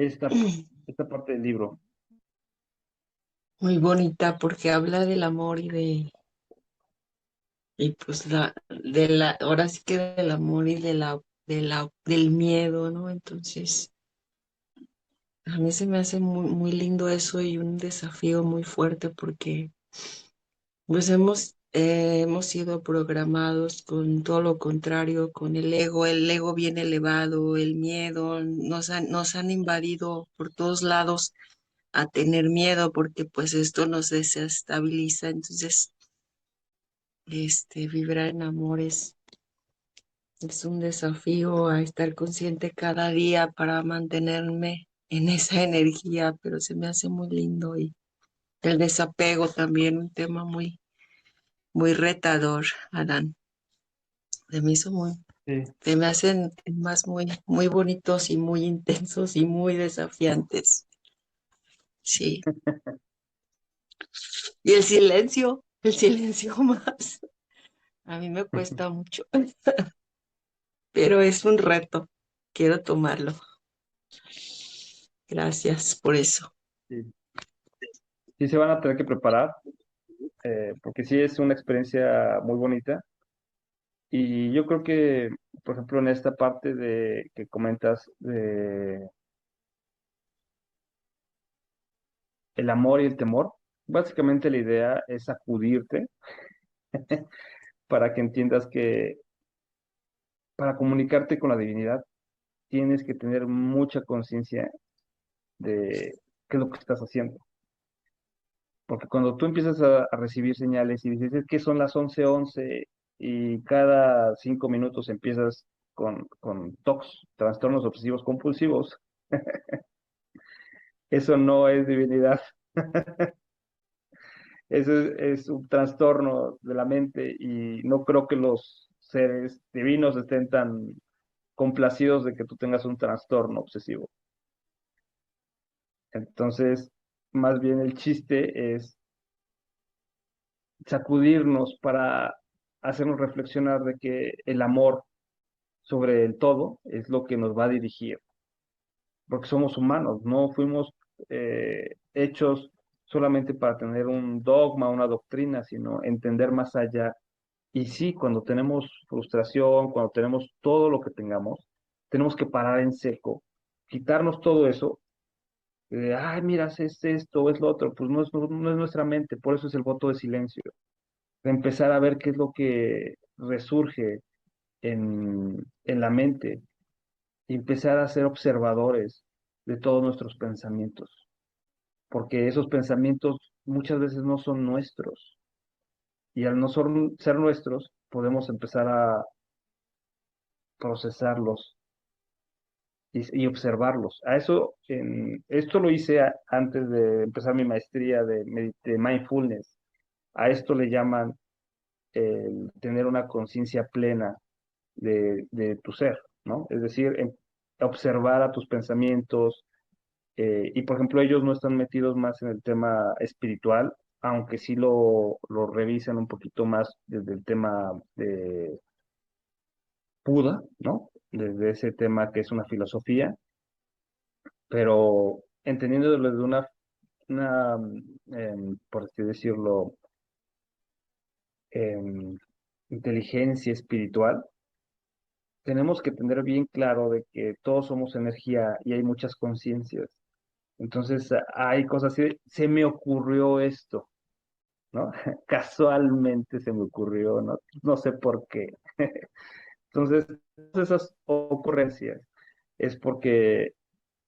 esta, esta parte del libro. Muy bonita porque habla del amor y pues ahora sí que del amor y del miedo, ¿no? Entonces, a mí se me hace muy lindo eso y un desafío muy fuerte porque pues hemos sido programados con todo lo contrario, con el ego bien elevado, el miedo, nos han invadido por todos lados a tener miedo porque pues esto nos desestabiliza. Entonces, vibrar en amor es un desafío a estar consciente cada día para mantenerme en esa energía, pero se me hace muy lindo y el desapego también, un tema muy retador, Adán. Se me hizo Sí. se me hacen temas muy bonitos y muy intensos y muy desafiantes. Sí. Y el silencio más. A mí me cuesta mucho, pero es un reto. Quiero tomarlo. Gracias por eso. Sí, sí se van a tener que preparar, porque sí es una experiencia muy bonita. Y yo creo que, por ejemplo, en esta parte de que comentas de el amor y el temor, básicamente la idea es sacudirte para que entiendas que para comunicarte con la divinidad tienes que tener mucha conciencia de qué es lo que estás haciendo. Porque cuando tú empiezas a recibir señales y dices, es que son las 11:11 y cada 5 minutos empiezas con TOCs, trastornos obsesivos compulsivos, eso no es divinidad. Eso es un trastorno de la mente y no creo que los seres divinos estén tan complacidos de que tú tengas un trastorno obsesivo. Entonces, más bien el chiste es sacudirnos para hacernos reflexionar de que el amor sobre el todo es lo que nos va a dirigir, porque somos humanos, no fuimos hechos solamente para tener un dogma, una doctrina, sino entender más allá. Y sí, cuando tenemos frustración, cuando tenemos todo lo que tengamos, tenemos que parar en seco, quitarnos todo eso, ay, mira, es esto, es lo otro, pues no es nuestra mente, por eso es el voto de silencio, de empezar a ver qué es lo que resurge en la mente y empezar a ser observadores de todos nuestros pensamientos, porque esos pensamientos muchas veces no son nuestros, y al no ser nuestros, podemos empezar a procesarlos y observarlos. A eso, esto lo hice antes de empezar mi maestría de mindfulness. A esto le llaman el tener una conciencia plena de tu ser, ¿no? Es decir, observar a tus pensamientos. Y por ejemplo, ellos no están metidos más en el tema espiritual, aunque sí lo revisan un poquito más desde el tema de Buda, ¿no? Desde ese tema que es una filosofía, pero entendiéndolo desde por así decirlo, em, inteligencia espiritual, tenemos que tener bien claro de que todos somos energía y hay muchas conciencias. Entonces, hay cosas así, se me ocurrió esto, ¿no? Casualmente se me ocurrió, ¿no? No sé por qué. Entonces, esas ocurrencias es porque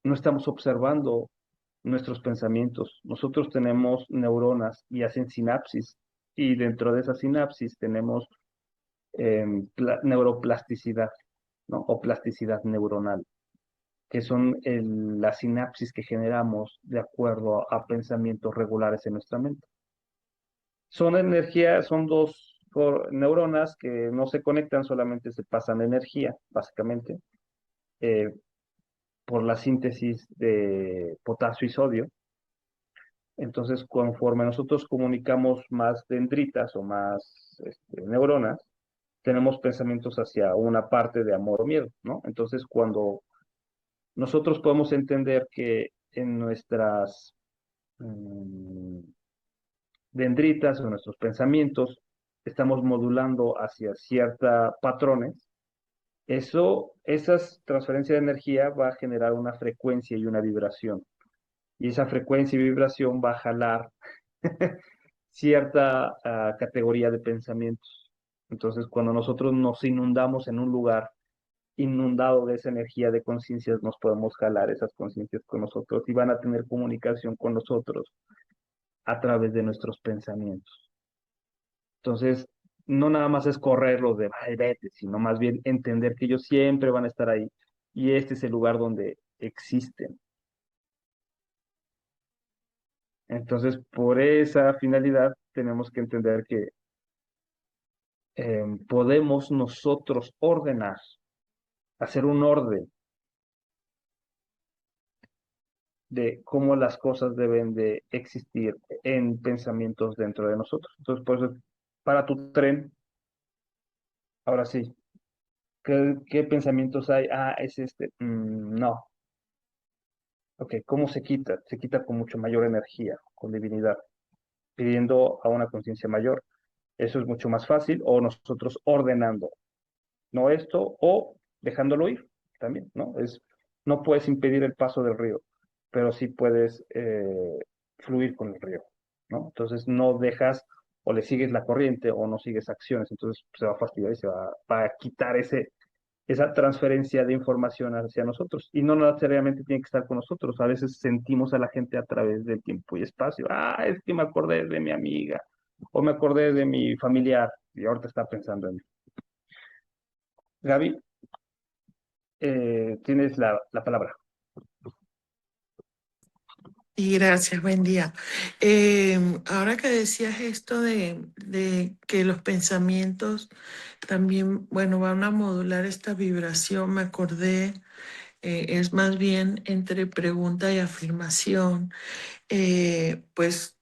no estamos observando nuestros pensamientos. Nosotros tenemos neuronas y hacen sinapsis, y dentro de esa sinapsis tenemos neuroplasticidad, ¿no? O plasticidad neuronal, que son las sinapsis que generamos de acuerdo a pensamientos regulares en nuestra mente. Son energía, son dos neuronas que no se conectan, solamente se pasan energía, básicamente, eh, por la síntesis de potasio y sodio. Entonces, conforme nosotros comunicamos más dendritas o más neuronas, tenemos pensamientos hacia una parte de amor o miedo, ¿no? Entonces, cuando nosotros podemos entender que en nuestras mm, dendritas o nuestros pensamientos estamos modulando hacia ciertos patrones. Esas transferencias de energía va a generar una frecuencia y una vibración. Y esa frecuencia y vibración va a jalar cierta categoría de pensamientos. Entonces, cuando nosotros nos inundamos en un lugar inundado de esa energía de conciencias, nos podemos jalar esas conciencias con nosotros y van a tener comunicación con nosotros a través de nuestros pensamientos. Entonces, no nada más es correrlos de, ay, vete, sino más bien entender que ellos siempre van a estar ahí y este es el lugar donde existen. Entonces, por esa finalidad, tenemos que entender que podemos nosotros ordenar, hacer un orden de cómo las cosas deben de existir en pensamientos dentro de nosotros. Entonces, por eso, para tu tren, ahora sí, ¿qué pensamientos hay? Ah, es este. No. Ok, ¿cómo se quita? Se quita con mucho mayor energía, con divinidad, pidiendo a una conciencia mayor. Eso es mucho más fácil, o nosotros ordenando, no esto, o dejándolo ir también, ¿no? No puedes impedir el paso del río, pero sí puedes fluir con el río, ¿no? Entonces no dejas o le sigues la corriente o no sigues acciones, entonces se va a fastidiar y va a quitar esa transferencia de información hacia nosotros. Y no necesariamente tiene que estar con nosotros. A veces sentimos a la gente a través del tiempo y espacio. Ah, es que me acordé de mi amiga o me acordé de mi familiar y ahorita está pensando en mí. Gaby, tienes la palabra. Y gracias, buen día. Ahora que decías esto de que los pensamientos también, bueno, van a modular esta vibración, me acordé, es más bien entre pregunta y afirmación. Pues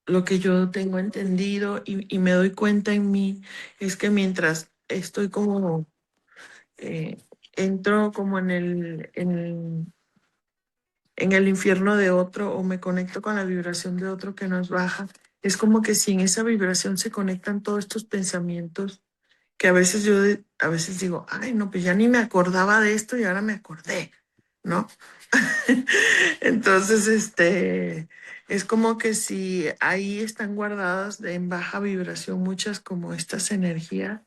lo que yo tengo entendido y me doy cuenta en mí es que mientras estoy como, eh, entro como en el infierno de otro o me conecto con la vibración de otro que no es baja, es como que si en esa vibración se conectan todos estos pensamientos que a veces a veces digo, ay, no, pues ya ni me acordaba de esto y ahora me acordé, ¿no? Entonces, es como que si ahí están guardadas en baja vibración muchas como estas energías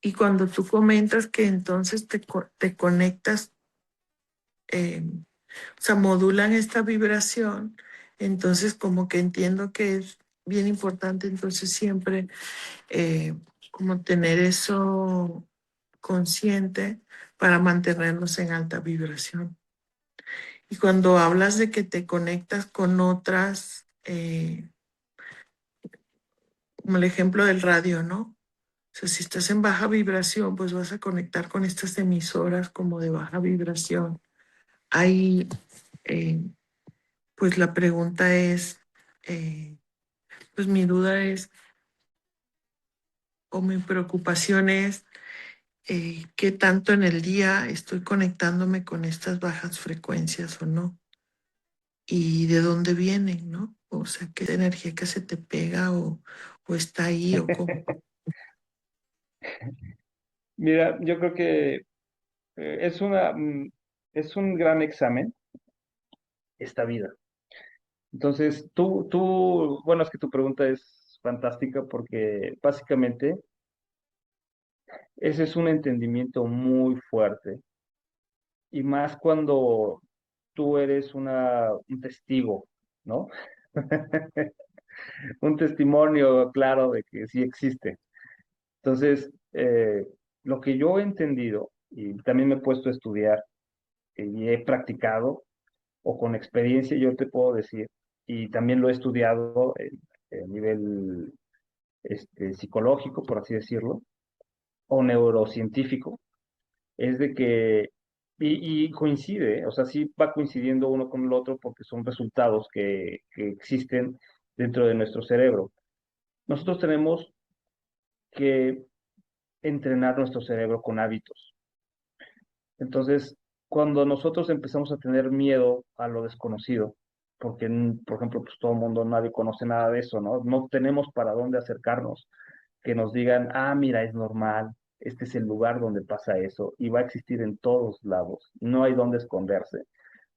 y cuando tú comentas que entonces te conectas, eh, o sea, modulan esta vibración, entonces como que entiendo que es bien importante entonces siempre como tener eso consciente para mantenernos en alta vibración. Y cuando hablas de que te conectas con otras, como el ejemplo del radio, ¿no? O sea, si estás en baja vibración, pues vas a conectar con estas emisoras como de baja vibración. Ahí, eh, pues la pregunta es, eh, pues mi duda es, o mi preocupación es, qué tanto en el día estoy conectándome con estas bajas frecuencias o no, y de dónde vienen, ¿no? O sea, qué energía que se te pega o está ahí o cómo. Mira, yo creo que es un gran examen esta vida. Entonces, bueno, es que tu pregunta es fantástica porque básicamente ese es un entendimiento muy fuerte y más cuando tú eres un testigo, ¿no? Un testimonio claro de que sí existe. Entonces, lo que yo he entendido y también me he puesto a estudiar y he practicado o con experiencia, yo te puedo decir, y también lo he estudiado a nivel psicológico, por así decirlo, o neurocientífico, es de que, y coincide, o sea, sí va coincidiendo uno con el otro porque son resultados que existen dentro de nuestro cerebro. Nosotros tenemos que entrenar nuestro cerebro con hábitos. Entonces, cuando nosotros empezamos a tener miedo a lo desconocido, porque, por ejemplo, pues todo el mundo, nadie conoce nada de eso, ¿no? No tenemos para dónde acercarnos, que nos digan, ah, mira, es normal, este es el lugar donde pasa eso, y va a existir en todos lados, no hay dónde esconderse.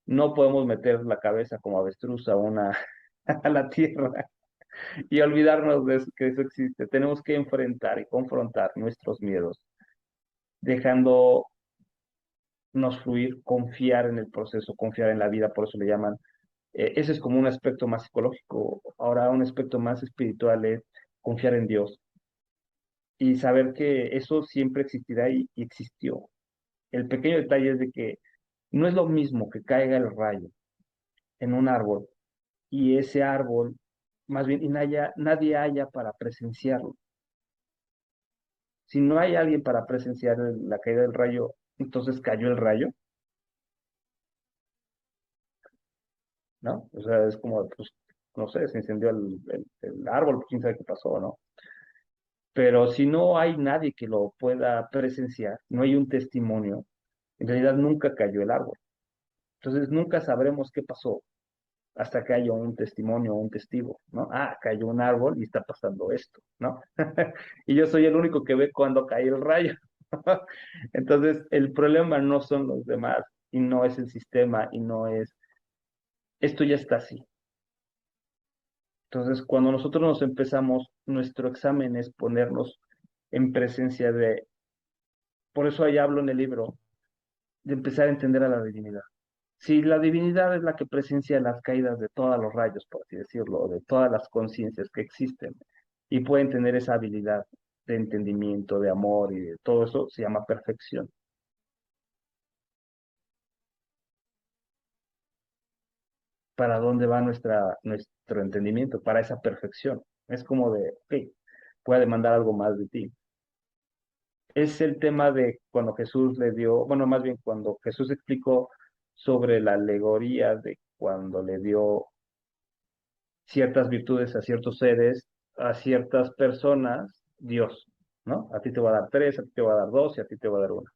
No podemos meter la cabeza como avestruz a a la tierra y olvidarnos de eso, que eso existe. Tenemos que enfrentar y confrontar nuestros miedos, dejándonos fluir, confiar en el proceso, confiar en la vida, por eso le llaman, ese es como un aspecto más psicológico. Ahora un aspecto más espiritual es confiar en Dios y saber que eso siempre existirá y existió. El pequeño detalle es de que no es lo mismo que caiga el rayo en un árbol y ese árbol, más bien, y nadie haya para presenciarlo. Si no hay alguien para presenciar la caída del rayo, entonces cayó el rayo, ¿no? O sea, es como, pues, no sé, se incendió el árbol, quién sabe qué pasó, ¿no? Pero si no hay nadie que lo pueda presenciar, no hay un testimonio, en realidad nunca cayó el árbol. Entonces nunca sabremos qué pasó hasta que haya un testimonio o un testigo, ¿no? Ah, cayó un árbol y está pasando esto, ¿no? Y yo soy el único que ve cuando cae el rayo. Entonces, el problema no son los demás y no es el sistema y no es, esto ya está así. Entonces, cuando nosotros nos empezamos, nuestro examen es ponernos en presencia de, por eso ahí hablo en el libro, de empezar a entender a la divinidad. Si la divinidad es la que presencia las caídas de todos los rayos, por así decirlo, o de todas las conciencias que existen, y pueden tener esa habilidad de entendimiento, de amor y de todo eso, se llama perfección. ¿Para dónde va nuestro entendimiento? Para esa perfección. Es como de, ok, puede demandar algo más de ti. Es el tema de cuando Jesús le dio, bueno, más bien cuando Jesús explicó sobre la alegoría de cuando le dio ciertas virtudes a ciertos seres, a ciertas personas, Dios, ¿no? A ti te va a dar tres, a ti te va a dar dos y a ti te va a dar una.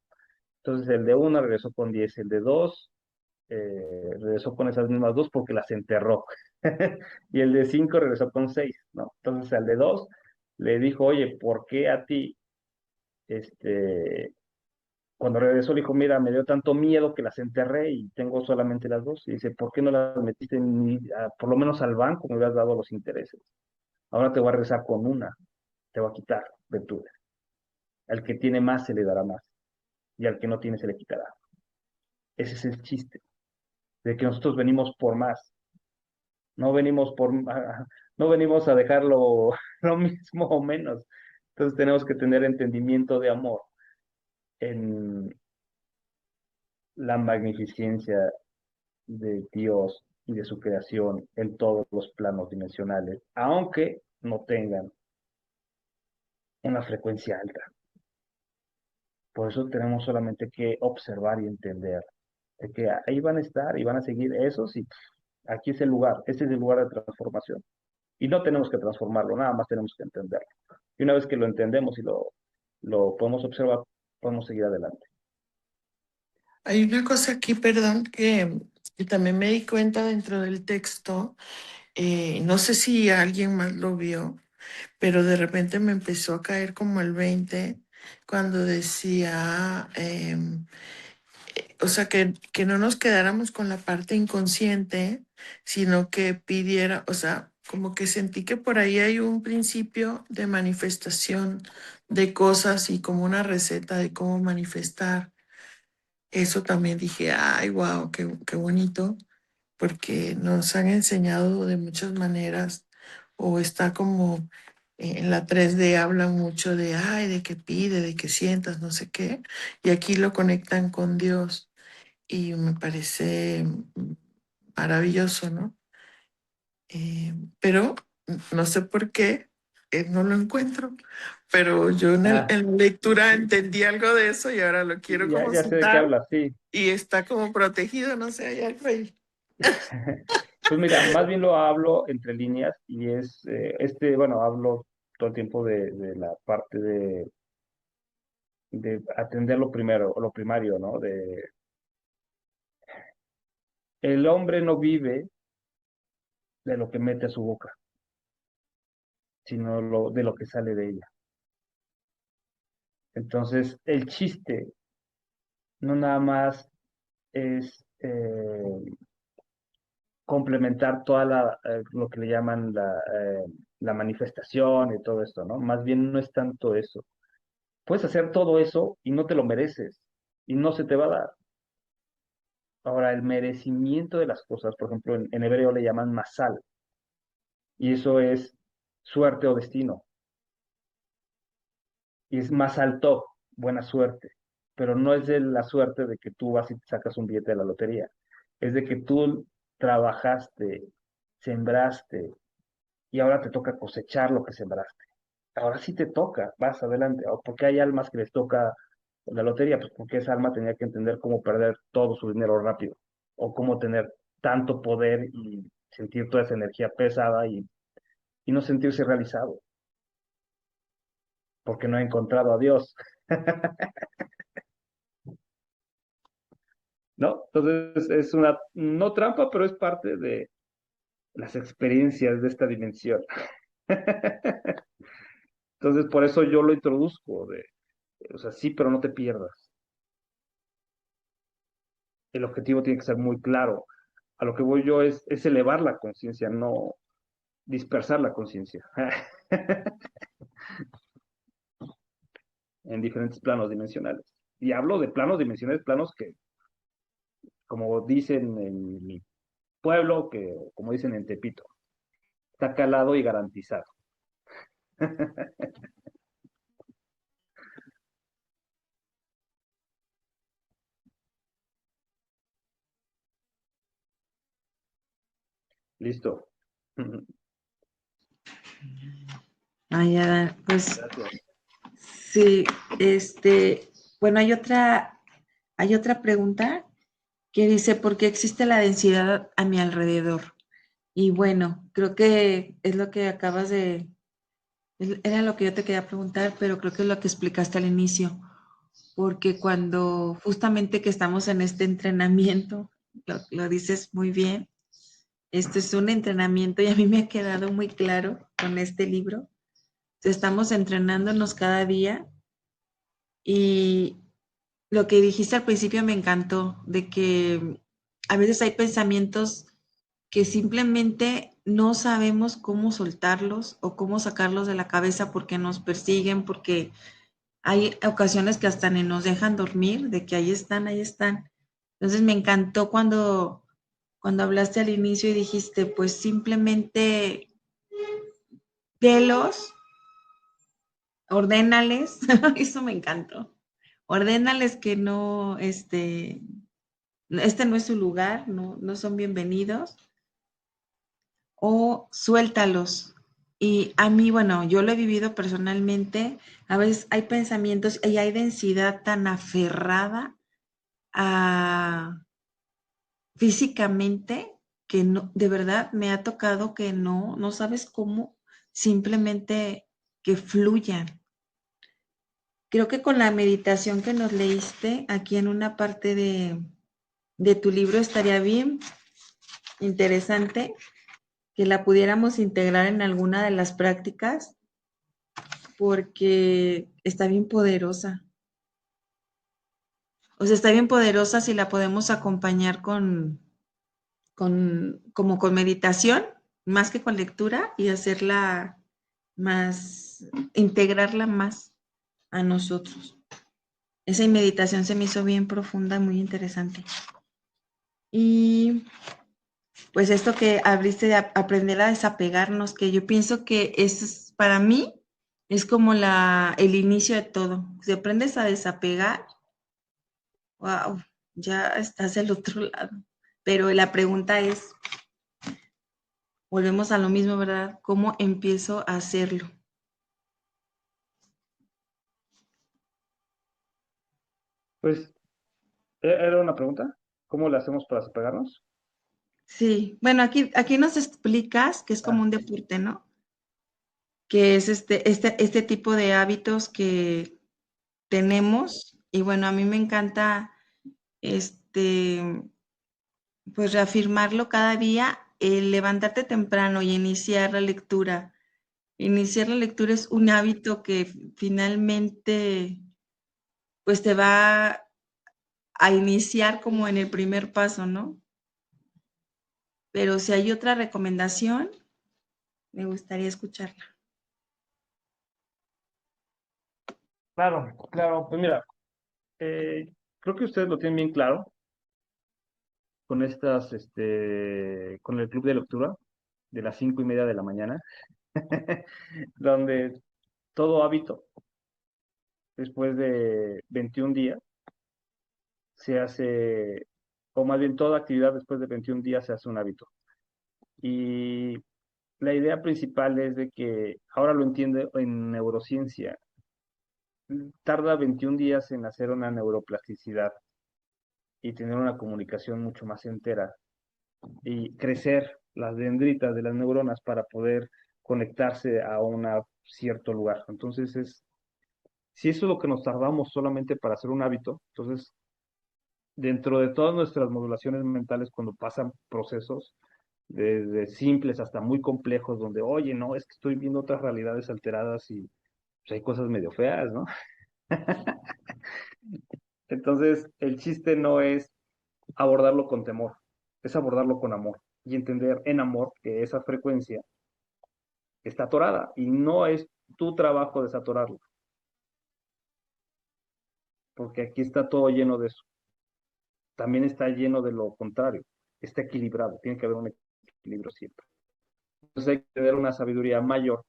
Entonces el de una regresó con 10, el de dos regresó con esas mismas dos porque las enterró. Y el de cinco regresó con seis, ¿no? Entonces al de dos le dijo, oye, ¿por qué a ti, este, cuando regresó le dijo, mira, me dio tanto miedo que las enterré y tengo solamente las dos? Y dice, ¿por qué no las metiste por lo menos al banco, me hubieras dado los intereses? Ahora te voy a regresar con una, te va a quitar virtudes. Al que tiene más se le dará más y al que no tiene se le quitará. Ese es el chiste, de que nosotros venimos por más, no venimos no venimos a dejarlo lo mismo o menos. Entonces tenemos que tener entendimiento de amor en la magnificencia de Dios y de su creación en todos los planos dimensionales, aunque no tengan una frecuencia alta. Por eso tenemos solamente que observar y entender que ahí van a estar y van a seguir esos y aquí es el lugar, este es el lugar de transformación. Y no tenemos que transformarlo, nada más tenemos que entenderlo. Y una vez que lo entendemos y lo podemos observar, podemos seguir adelante. Hay una cosa aquí, perdón, que también me di cuenta dentro del texto, no sé si alguien más lo vio, pero de repente me empezó a caer como el 20 cuando decía, o sea, que no nos quedáramos con la parte inconsciente, sino que pidiera, o sea, como que sentí que por ahí hay un principio de manifestación de cosas y como una receta de cómo manifestar. Eso también dije, ay, wow, qué bonito, porque nos han enseñado de muchas maneras, o está como en la 3D hablan mucho de, ay, de que pide, de que sientas, no sé qué, y aquí lo conectan con Dios y me parece maravilloso, ¿no? Pero no sé por qué no lo encuentro, pero yo Ah, en la lectura sí, entendí algo de eso y ahora lo quiero como ya sé de qué citar hablas, sí. y está como protegido, no sé, hay algo ahí. Pues mira, más bien lo hablo entre líneas y es, bueno, hablo todo el tiempo de la parte de atender lo primero, lo primario, ¿no? El hombre no vive de lo que mete a su boca, sino de lo que sale de ella. Entonces, el chiste no nada más es complementar lo que le llaman la manifestación y todo esto, ¿no? Más bien no es tanto eso. Puedes hacer todo eso y no te lo mereces y no se te va a dar. Ahora, el merecimiento de las cosas, por ejemplo, en hebreo le llaman masal, y eso es suerte o destino, y es más alto, buena suerte, pero no es de la suerte de que tú vas y te sacas un billete de la lotería, es de que tú trabajaste, sembraste, y ahora te toca cosechar lo que sembraste. Ahora sí te toca, vas adelante. ¿O por qué hay almas que les toca la lotería? Pues porque esa alma tenía que entender cómo perder todo su dinero rápido, o cómo tener tanto poder y sentir toda esa energía pesada y no sentirse realizado, porque no ha encontrado a Dios, ¿no? Entonces es una, no trampa, pero es parte de las experiencias de esta dimensión. Entonces por eso yo lo introduzco, o sea, sí, pero no te pierdas. El objetivo tiene que ser muy claro. A lo que voy yo es elevar la conciencia, no dispersar la conciencia en diferentes planos dimensionales. Y hablo de planos dimensionales, planos que, como dicen en mi pueblo, que como dicen en Tepito, está calado y garantizado. Listo. Ah, ya, pues Gracias. sí, bueno, hay otra pregunta que dice, ¿por qué existe la densidad a mi alrededor? Y bueno, creo que es lo que era lo que yo te quería preguntar, pero creo que es lo que explicaste al inicio, porque cuando justamente que estamos en este entrenamiento, lo dices muy bien, esto es un entrenamiento y a mí me ha quedado muy claro con este libro. Estamos entrenándonos cada día y lo que dijiste al principio me encantó, de que a veces hay pensamientos que simplemente no sabemos cómo soltarlos o cómo sacarlos de la cabeza porque nos persiguen, porque hay ocasiones que hasta ni nos dejan dormir, de que ahí están, ahí están. Entonces me encantó cuando hablaste al inicio y dijiste, pues simplemente velos, ordénales, eso me encantó. Ordénales que no, este no es su lugar, no son bienvenidos, o suéltalos. Y a mí, bueno, yo lo he vivido personalmente, a veces hay pensamientos y hay densidad tan aferrada a físicamente que no, de verdad me ha tocado que no sabes cómo, simplemente que fluyan. Creo que con la meditación que nos leíste aquí en una parte de tu libro estaría bien interesante que la pudiéramos integrar en alguna de las prácticas porque está bien poderosa. O sea, está bien poderosa si la podemos acompañar como con meditación, más que con lectura, y hacerla más, integrarla más a nosotros. Esa meditación se me hizo bien profunda, muy interesante. Y pues esto que abriste de aprender a desapegarnos, que yo pienso que eso es, para mí, es como el inicio de todo. Si aprendes a desapegar, wow, ya estás del otro lado. Pero la pregunta es, volvemos a lo mismo, ¿verdad? ¿Cómo empiezo a hacerlo? Pues, ¿era una pregunta? ¿Cómo le hacemos para despegarnos? Sí, bueno, aquí nos explicas que es como Ah, un deporte, ¿no? Que es este tipo de hábitos que tenemos. Y bueno, a mí me encanta pues reafirmarlo cada día, el levantarte temprano y iniciar la lectura. Iniciar la lectura es un hábito que finalmente pues te va a iniciar como en el primer paso, ¿no? Pero si hay otra recomendación, me gustaría escucharla. Claro, claro, pues mira, creo que ustedes lo tienen bien claro con con el club de lectura de las 5:30 de la mañana, donde todo hábito después de 21 días se hace, o más bien toda actividad después de 21 días se hace un hábito. Y la idea principal es de que, ahora lo entiendo en neurociencia, tarda 21 días en hacer una neuroplasticidad y tener una comunicación mucho más entera y crecer las dendritas de las neuronas para poder conectarse a un cierto lugar. Entonces, si eso es lo que nos tardamos solamente para hacer un hábito, entonces, dentro de todas nuestras modulaciones mentales, cuando pasan procesos, desde simples hasta muy complejos, donde, oye, no, es que estoy viendo otras realidades alteradas y pues, hay cosas medio feas, ¿no? Entonces, el chiste no es abordarlo con temor, es abordarlo con amor y entender en amor que esa frecuencia está atorada y no es tu trabajo desatorarlo, porque aquí está todo lleno de eso. También está lleno de lo contrario, está equilibrado, tiene que haber un equilibrio siempre. Entonces hay que tener una sabiduría mayor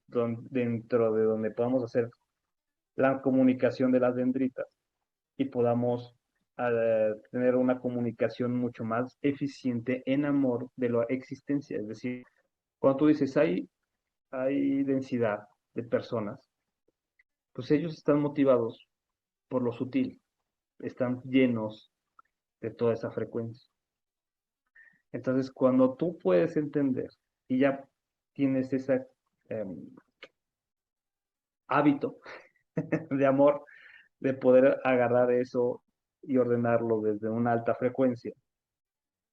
dentro de donde podamos hacer la comunicación de las dendritas y podamos tener una comunicación mucho más eficiente en amor de la existencia. Es decir, cuando tú dices hay densidad de personas, pues ellos están motivados por lo sutil, están llenos de toda esa frecuencia. Entonces, cuando tú puedes entender y ya tienes ese hábito de amor, de poder agarrar eso y ordenarlo desde una alta frecuencia,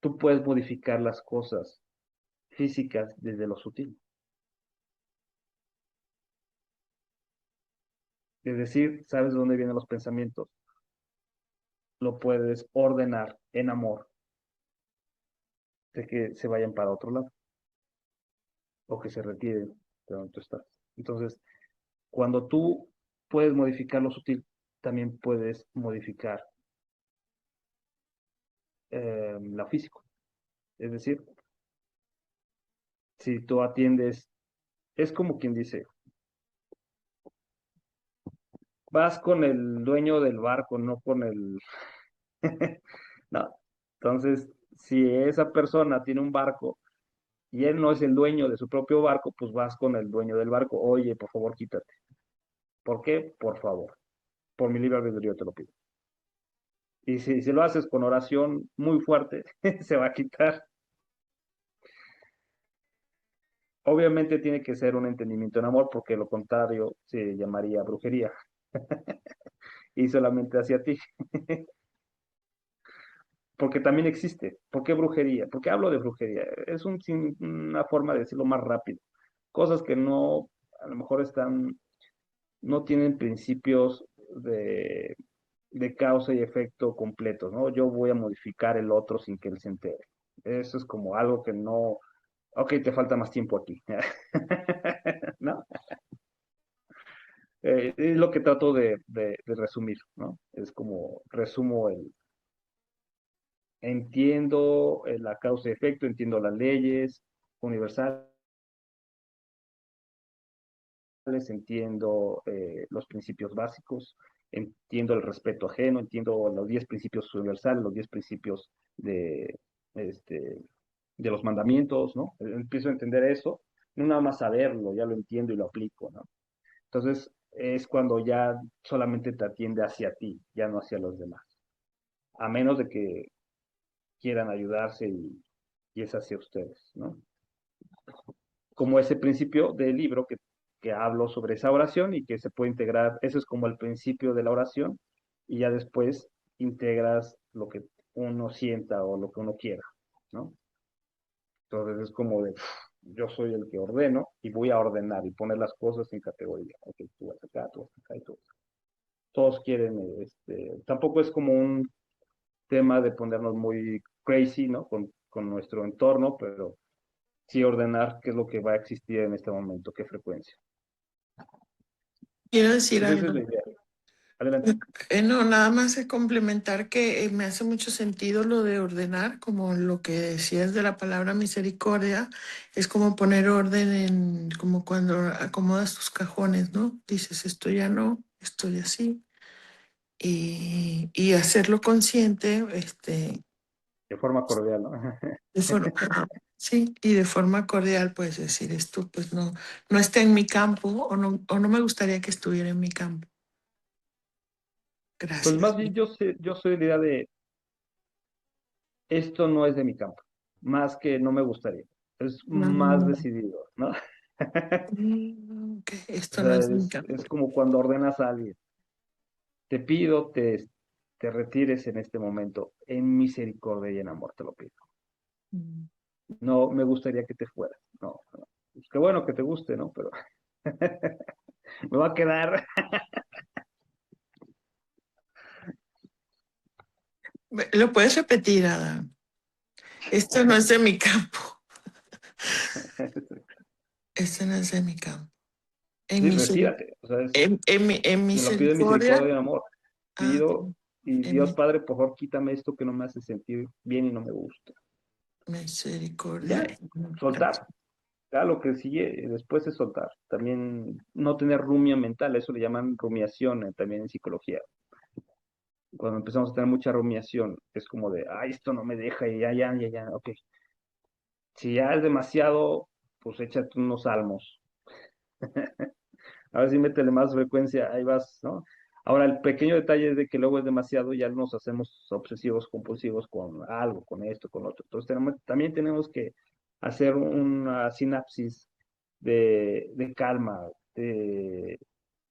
tú puedes modificar las cosas físicas desde lo sutil. Es decir, sabes de dónde vienen los pensamientos, lo puedes ordenar en amor de que se vayan para otro lado o que se retiren de donde tú estás. Entonces, cuando tú puedes modificar lo sutil, también puedes modificar lo físico. Es decir, si tú atiendes, es como quien dice, vas con el dueño del barco, no con el... no. Entonces, si esa persona tiene un barco y él no es el dueño de su propio barco, pues vas con el dueño del barco. Oye, por favor, quítate. ¿Por qué? Por favor. Por mi libre albedrío te lo pido. Y si lo haces con oración muy fuerte, se va a quitar. Obviamente tiene que ser un entendimiento en amor, porque lo contrario se llamaría brujería. Y solamente hacia ti. Porque también existe. ¿Por qué brujería? ¿Por qué hablo de brujería? Es una forma de decirlo más rápido. Cosas que no, a lo mejor no tienen principios de causa y efecto completos, ¿no? Yo voy a modificar el otro sin que él se entere. Eso es como algo que no, ok, te falta más tiempo aquí, ¿no? Es lo que trato de resumir, ¿no? Es como resumo entiendo la causa y efecto, entiendo las leyes universales, entiendo los principios básicos, entiendo el respeto ajeno, entiendo los 10 principios universales, los 10 principios de, este, de los mandamientos, ¿no? Empiezo a entender eso, no nada más saberlo, ya lo entiendo y lo aplico, ¿no? Entonces es cuando ya solamente te atiende hacia ti, ya no hacia los demás, a menos de que quieran ayudarse y es hacia ustedes, ¿no? Como ese principio del libro que que hablo sobre esa oración y que se puede integrar, eso es como el principio de la oración, y ya después integras lo que uno sienta o lo que uno quiera, ¿no? Entonces es como de, yo soy el que ordeno y voy a ordenar y poner las cosas en categoría. Ok, tú vas acá, tú vas acá y tú vas acá. Todos quieren, tampoco es como un tema de ponernos muy crazy, ¿no? Con nuestro entorno, pero sí ordenar qué es lo que va a existir en este momento, qué frecuencia. Quiero decir Pues esa es algo. la idea. Adelante. No, nada más es complementar que me hace mucho sentido lo de ordenar, como lo que decías de la palabra misericordia, es como poner orden en, como cuando acomodas tus cajones, ¿no? Dices, esto ya no, estoy así, y hacerlo consciente, De forma cordial, ¿no? de forma, sí, y de forma cordial, pues decir, esto pues no, no está en mi campo, o no me gustaría que estuviera en mi campo. Pues Gracias. más bien yo soy de la idea de esto no es de mi campo, más que no me gustaría. Es más No, decidido, ¿no? ok, O esto no sea, es mi campo. es como cuando ordenas a alguien. Te pido, te retires en este momento. En misericordia y en amor te lo pido. Mm. No me gustaría que te fueras. No, no. Pues qué bueno que te guste, ¿no? Pero me va a quedar. ¿Lo puedes repetir, Adam? Esto no es de mi campo. Esto no es de mi campo. En, Sí, miseri- retírate. O sea, en me lo pido en misericordia. misericordia y en amor. Ah, Pido, y en Dios Padre, por favor, quítame esto que no me hace sentir bien y no me gusta. misericordia. Ya, soltar. Ya lo que sigue después es soltar. También no tener rumia mental, eso le llaman rumiación también en psicología. Cuando empezamos a tener mucha rumiación, es como de, ay, esto no me deja, y ya, ok. Si ya es demasiado, pues échate unos salmos. A ver si métele más frecuencia, ahí vas, ¿no? Ahora, el pequeño detalle es de que luego es demasiado, ya nos hacemos obsesivos, compulsivos con algo, con esto, con otro. Entonces, también tenemos que hacer una sinapsis de calma, de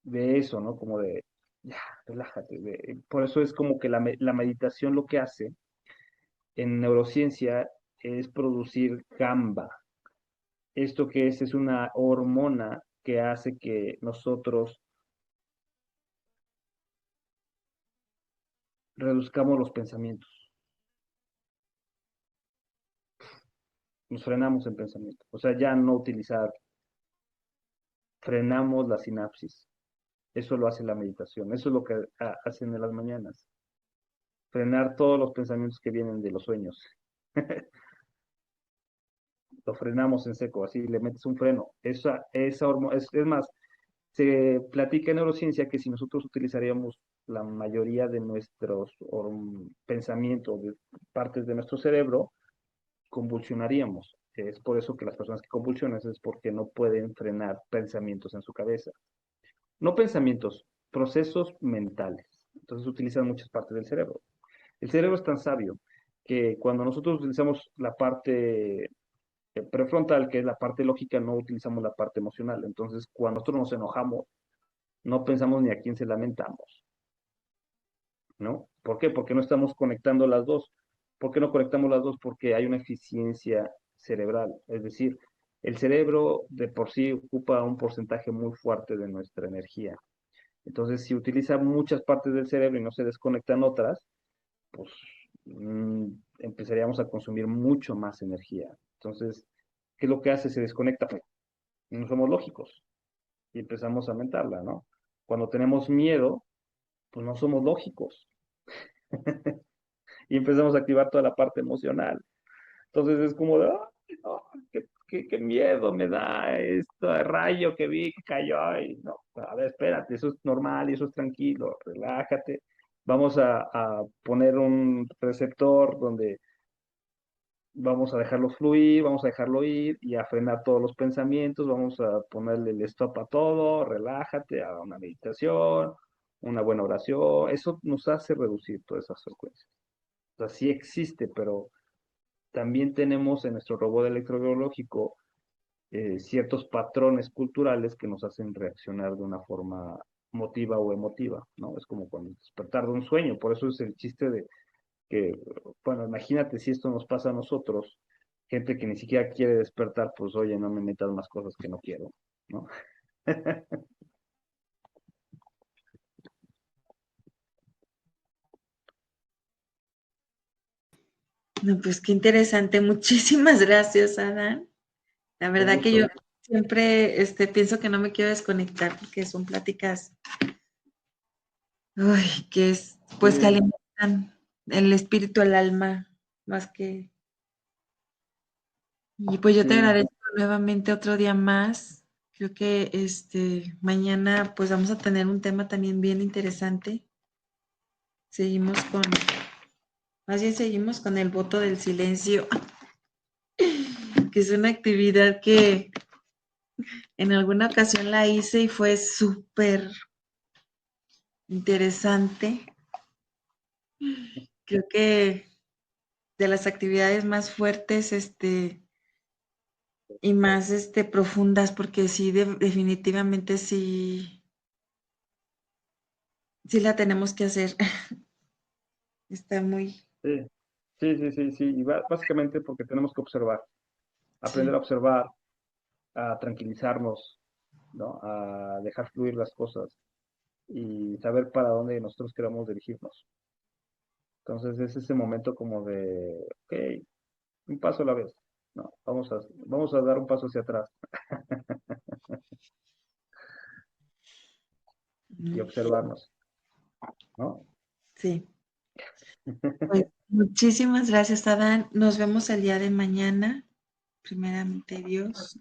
eso, ¿no? Como de, ya, relájate. Por eso es como que la meditación lo que hace en neurociencia es producir GAMBA. Esto que es una hormona que hace que nosotros reduzcamos los pensamientos, nos frenamos en pensamiento. O sea, ya no utilizar, frenamos la sinapsis. Eso lo hace la meditación, eso es lo que hacen en las mañanas. Frenar todos los pensamientos que vienen de los sueños. Lo frenamos en seco, así le metes un freno. Esa hormona, es más, se platica en neurociencia que si nosotros utilizaríamos la mayoría de nuestros pensamientos, de partes de nuestro cerebro, convulsionaríamos. Es por eso que las personas que convulsionan es porque no pueden frenar pensamientos en su cabeza. No pensamientos, procesos mentales. Entonces utilizan muchas partes del cerebro. El cerebro es tan sabio que cuando nosotros utilizamos la parte prefrontal, que es la parte lógica, no utilizamos la parte emocional. Entonces, cuando nosotros nos enojamos, no pensamos ni a quién se lamentamos, ¿no? ¿Por qué? Porque no estamos conectando las dos. ¿Por qué no conectamos las dos? Porque hay una eficiencia cerebral. Es decir, el cerebro de por sí ocupa un porcentaje muy fuerte de nuestra energía. Entonces, si utiliza muchas partes del cerebro y no se desconectan otras, pues empezaríamos a consumir mucho más energía. Entonces, ¿qué es lo que hace? Se desconecta. Pues, no somos lógicos y empezamos a mentarla, ¿no? Cuando tenemos miedo, pues no somos lógicos y empezamos a activar toda la parte emocional. Entonces es como de, "Ay, no, qué miedo me da esto rayo que vi que cayó. Y no, a ver, espérate, eso es normal y eso es tranquilo, relájate. Vamos a poner un receptor donde vamos a dejarlo fluir, vamos a dejarlo ir y a frenar todos los pensamientos, vamos a ponerle el stop a todo, relájate, a una meditación, una buena oración, eso nos hace reducir todas esas frecuencias. O sea, sí existe, pero también tenemos en nuestro robot electrobiológico ciertos patrones culturales que nos hacen reaccionar de una forma motiva o emotiva, ¿no? Es como cuando despertar de un sueño, por eso es el chiste de que, bueno, imagínate si esto nos pasa a nosotros, gente que ni siquiera quiere despertar, pues oye, no me metas más cosas que no quiero, ¿no? No, pues qué interesante. Muchísimas gracias, Adán. La Con verdad que yo gusto. siempre pienso que no me quiero desconectar porque son pláticas, ay, que es, pues que Sí, alimentan el espíritu, el alma, más que. Y pues yo te sí, agradezco nuevamente otro día más. Creo que mañana pues vamos a tener un tema también bien interesante. Seguimos con, más bien seguimos con el voto del silencio, que es una actividad que en alguna ocasión la hice y fue súper interesante. Creo que de las actividades más fuertes, y más, profundas, porque sí, definitivamente sí la tenemos que hacer. Está muy, sí, sí, y básicamente porque tenemos que observar, aprender sí, a observar, a tranquilizarnos, ¿no? A dejar fluir las cosas y saber para dónde nosotros queremos dirigirnos. Entonces es ese momento como de, ok, un paso a la vez, ¿no? Vamos a dar un paso hacia atrás y observarnos, ¿no? sí. Pues muchísimas gracias, Adán. Nos vemos el día de mañana. Primeramente, Dios.